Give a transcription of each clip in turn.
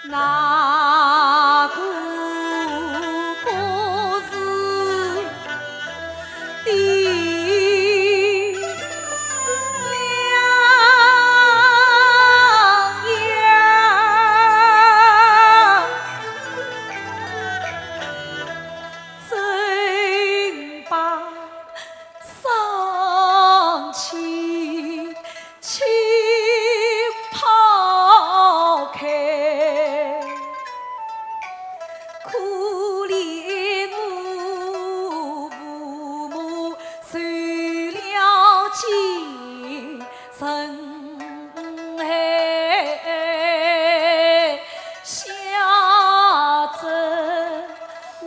那个不是爹娘呀，真把丧气轻抛开。可怜我父母受了尽深害，下旨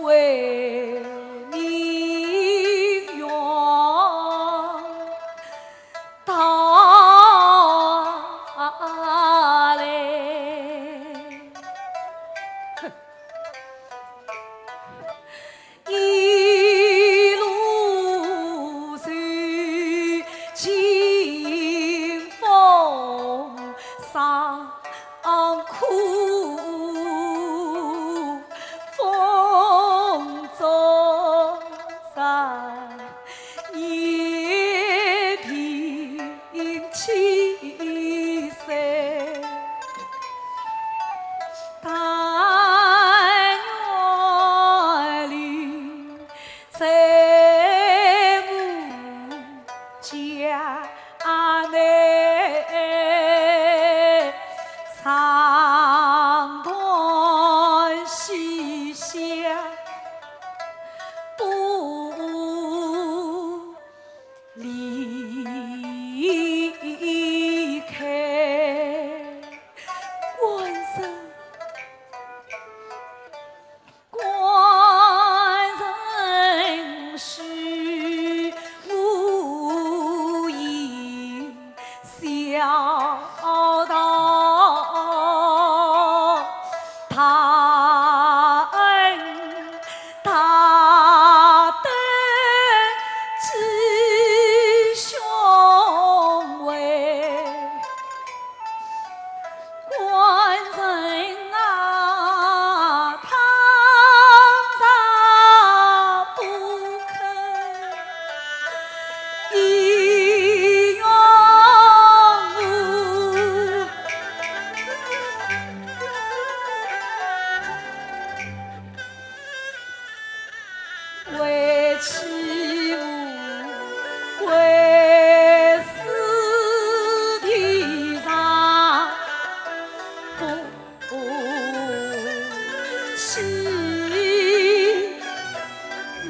为你用到来。一路走清风上苦，风中山叶平青山。但愿里在我家内，长短细香不离开。官人。官人是无言小道，他恩大德知兄为。官人啊，堂上不肯应用我，为妻我归死地上。不起来